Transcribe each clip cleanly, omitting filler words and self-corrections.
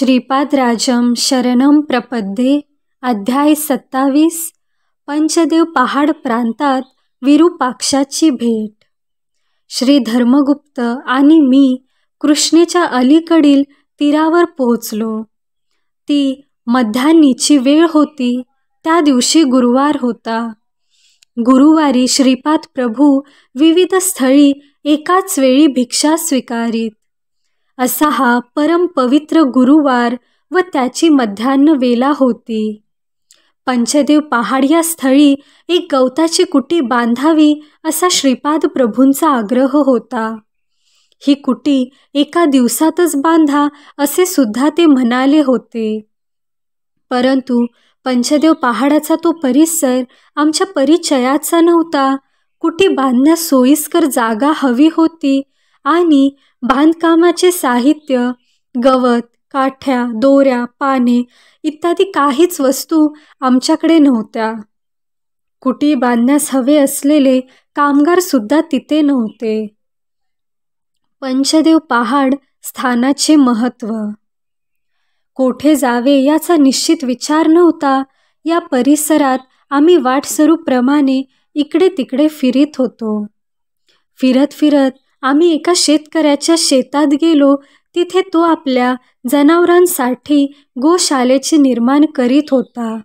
श्रीपादराजम शरणम प्रपद्ये अध्याय 27 पंचदेव पहाड प्रांतात विरूपाक्षाची भेट. श्री धर्मगुप्त आणि मी कृष्णेच्या अलीकडील तीरावर पोहोचलो. ती मध्यान्हीची वेळ होती. त्या दिवशी गुरुवार होता. गुरुवारी श्रीपाद प्रभू विविध स्थळी एकाच वेळी भिक्षा स्वीकारीत. असा हा परम पवित्र गुरुवार व त्याची मध्यान्ह वेला होती. पंचदेव पहाड या स्थळी एक गवताची कुटी बांधावी असा श्रीपाद प्रभूंचा आग्रह होता. ही कुटी एका दिवसातच बांधा असे सुद्धा ते म्हणाले होते. परंतु पंचदेव पहाडाचा तो परिसर आमच्या परिचयाचा नव्हता. कुटी बांधण्यास सोयीस्कर जागा हवी होती आणि बांधकामाचे साहित्य, गवत, काठ्या, दोऱ्या, पाने इत्यादी काहीच वस्तू आमच्याकडे नव्हत्या. कुटी बांधण्यास हवे असलेले कामगार सुद्धा तिथे नव्हते. पंचदेव पहाड स्थानाचे महत्त्व. कोठे जावे याचा निश्चित विचार नव्हता. या परिसरात आम्ही वाटसरूप्रमाणे इकडे तिकडे फिरीत होतो. फिरत फिरत आम्ही एका शेतकऱ्याच्या शेतात गेलो. तिथे तो आपल्या जनावरांसाठी गोशालेचे निर्माण करीत होता.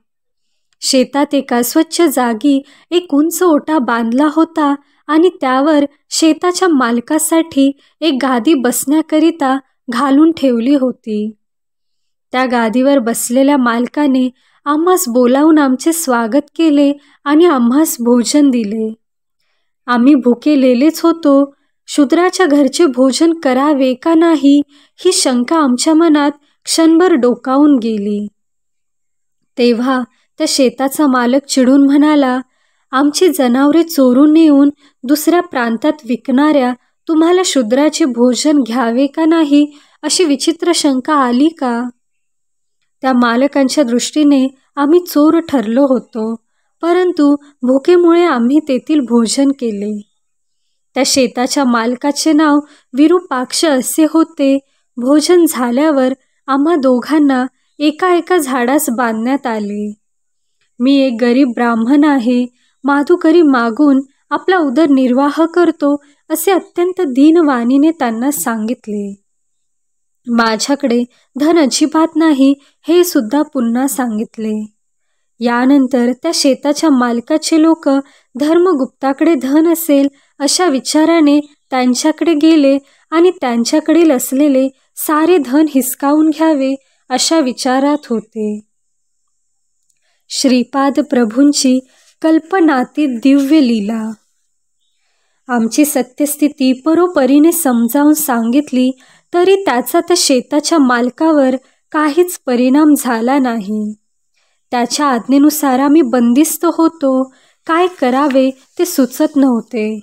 शेतात एका स्वच्छ जागी एक उंच ओटा बांधला होता आणि त्यावर शेताच्या मालकासाठी एक गादी बसण्याकरिता घालून ठेवली होती. त्या गादीवर बसलेल्या मालकाने आम्हास बोलावून आमचे स्वागत केले आणि आम्हास भोजन दिले. आम्ही भुकेलेलेच होतो. शूद्राच्या घरचे भोजन करावे का नाही ही शंका आमच्या मनात क्षणभर डोकावून गेली. तेव्हा त्या शेताचा मालक चिडून म्हणाला, आमची जनावरे चोरून नेऊन दुसऱ्या प्रांतात विकणाऱ्या तुम्हाला शूद्राचे भोजन घ्यावे का नाही अशी विचित्र शंका आली का? त्या मालकांच्या दृष्टीने आम्ही चोर ठरलो होतो, परंतु भुकेमुळे आम्ही तेथील भोजन केले. त्या शेताच्या मालकाचे नाव विरूपाक्ष असे होते. भोजन झाल्यावर आम्हा दोघांना एका एका झाडास बांधण्यात आले. मी एक गरीब ब्राह्मण आहे, माधुकरी मागून आपला उदरनिर्वाह करतो असे अत्यंत दीनवाणीने त्यांना सांगितले. माझ्याकडे धन अजिबात नाही हे सुद्धा पुन्हा सांगितले. यानंतर त्या शेताच्या मालकाचे लोक धर्मगुप्ताकडे धन असेल अशा विचाराने त्यांच्याकडे गेले आणि त्यांच्याकडील असलेले सारे धन हिसकावून घ्यावे अशा विचारात होते. श्रीपाद प्रभूंची कल्पनातीत दिव्य लीला. आमची सत्यस्थिती परोपरीने समजावून सांगितली तरी त्याचा त्या शेताच्या मालकावर काहीच परिणाम झाला नाही. त्याच्या आज्ञेनुसार आम्ही बंदिस्त होतो. काय करावे ते सुचत नव्हते.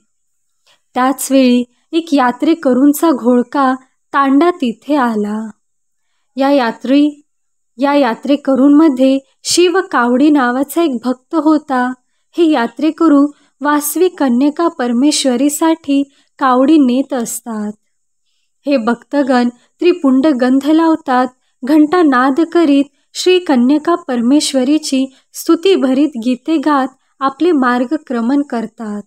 त्याचवेळी एक यात्रेकरूंचा घोळका तांडा तिथे आला. या यात्रेकरूंमध्ये शिव कावडी नावाचा एक भक्त होता. हे यात्रेकरू वासवी कन्यका परमेश्वरीसाठी कावडी नेत असतात. हे भक्तगण त्रिपुंड गंध लावतात, घंटा नाद करीत श्री कन्यका परमेश्वरीची स्तुतीभरीत गीते गात आपले मार्गक्रमण करतात.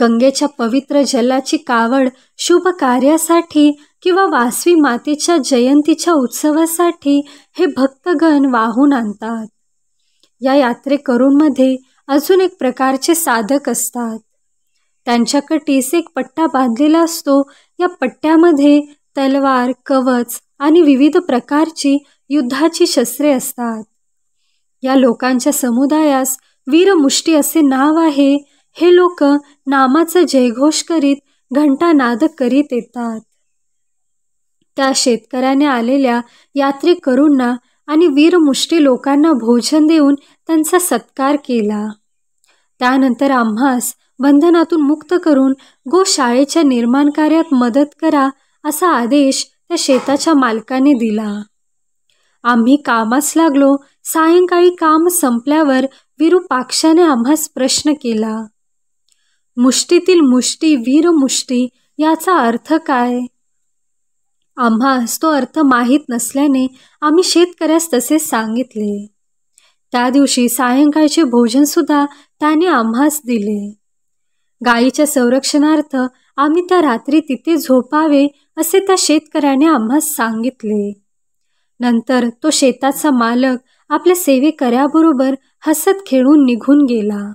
गंगेच्या पवित्र जलाची कावड शुभ कार्यासाठी किंवा वासवी मातेच्या जयंतीच्या उत्सवासाठी हे भक्तगण वाहून आणतात. या यात्रेकरूंमध्ये अजून एक प्रकारचे साधक असतात. त्यांच्या कटीस एक पट्टा बांधलेला असतो. या पट्ट्यामध्ये तलवार, कवच आणि विविध प्रकारची युद्धाची शस्त्रे असतात. या लोकांच्या समुदायास वीरमुष्टी असे नाव आहे. हे लोक नामाचा जयघोष करीत घंटानाद करीत येतात. त्या शेतकऱ्याने आलेल्या यात्रेकरूंना आणि वीरमुष्टी लोकांना भोजन देऊन त्यांचा सत्कार केला. त्यानंतर आम्हास बंधनातून मुक्त करून गोशाळेच्या निर्माण कार्यात मदत करा असा आदेश त्या शेताच्या मालकाने दिला. आम्ही कामास लागलो. सायंकाळी काम संपल्यावर विरूपाक्षाने आम्हास प्रश्न केला, मुष्टीतील मुष्टी वीरमुष्टी याचा अर्थ काय? आम्हास तो अर्थ माहीत नसल्याने आम्ही शेतकऱ्यास तसेच सांगितले. त्या दिवशी सायंकाळचे भोजनसुद्धा त्याने आम्हास दिले. गायीच्या संरक्षणार्थ आम्ही त्या रात्री तिथे झोपावे असे त्या शेतकऱ्याने आम्हास सांगितले. नंतर तो शेताचा मालक आपल्या सेवेकऱ्याबरोबर हसत खेळून निघून गेला.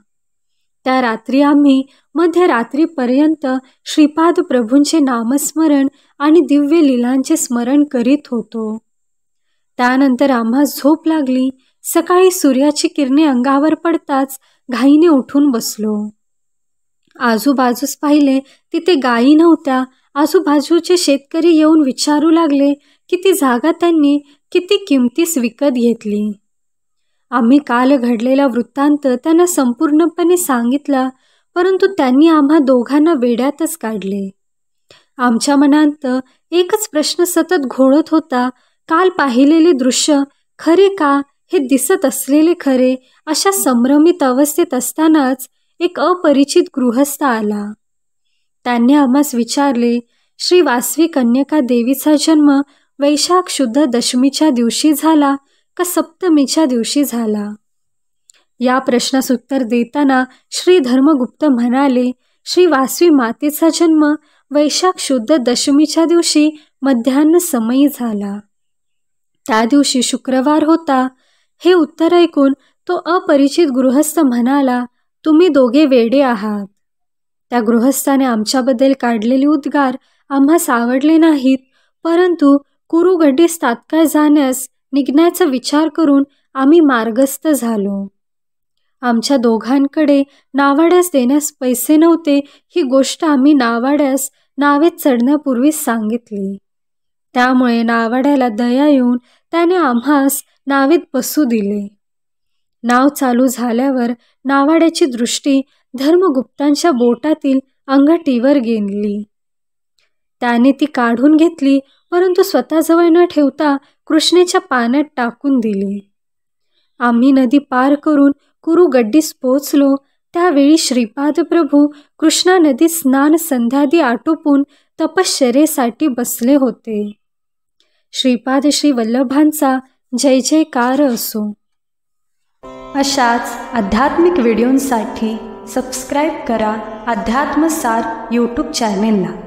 त्या रात्री आम्ही मध्यरात्रीपर्यंत श्रीपाद प्रभूंचे नामस्मरण आणि दिव्य लीलांचे स्मरण करीत होतो. त्यानंतर आम्हास झोप लागली. सकाळी सूर्याची किरणे अंगावर पडताच घाईने उठून बसलो. आजूबाजूस पाहिले, तिथे गायी नव्हत्या. आजूबाजूचे शेतकरी येऊन विचारू लागले की ती जागा त्यांनी किती किमतीस विकत घेतली. आम्ही काल घडलेला वृत्तांत त्यांना संपूर्णपणे सांगितला, परंतु त्यांनी आम्हा दोघांना वेड्यातच काढले. आमच्या मनात एकच प्रश्न सतत घोळत होता, काल पाहिलेले दृश्य खरे का, हे दिसत असलेले खरे. अशा संभ्रमित अवस्थेत असतानाच एक अपरिचित गृहस्थ आला. त्यांनी आम्हास विचारले, श्री वासवी कन्यका देवीचा जन्म वैशाख शुद्ध दशमीच्या दिवशी झाला का सप्तमीच्या दिवशी झाला? या प्रश्नास उत्तर देताना श्री धर्मगुप्त म्हणाले, श्री वासवी मातेचा जन्म वैशाख शुद्ध दशमीच्या दिवशी मध्यान्ह समयी झाला. त्या दिवशी शुक्रवार होता. हे उत्तर ऐकून तो अपरिचित गृहस्थ म्हणाला, तुम्ही दोघे वेडे आहात. त्या गृहस्थाने आमच्याबद्दल काढलेले उद्गार आम्हास आवडले नाहीत, परंतु कुरुगड्डीस तात्काळ जाण्यास निघण्याचा विचार करून आम्ही मार्गस्थ झालो. आमच्या दोघांकडे नावाड्यास देण्यास पैसे नव्हते. ही गोष्ट आम्ही नावाड्यास नावेत चढण्यापूर्वीच सांगितली. त्यामुळे नावाड्याला दया येऊन त्याने आम्हास नावेत बसू दिले. नाव चालू झाल्यावर नावाड्याची दृष्टी धर्मगुप्तांच्या बोटातील अंगठीवर गेली. त्याने ती काढून घेतली, परंतु स्वतःजवळ न ठेवता कृष्णेच्या पाण्यात टाकून दिली. आम्ही नदी पार करून कुरुगड्डीस पोहोचलो. त्यावेळी श्रीपाद प्रभू कृष्णा नदीत स्नान संध्यादी आटोपून तपश्चर्येसाठी बसले होते. श्रीपाद श्री वल्लभांचा जय जयकार असो. अशाच आध्यात्मिक व्हिडिओंसाठी सबस्क्राईब करा अध्यात्मसार यूट्यूब चॅनेलला.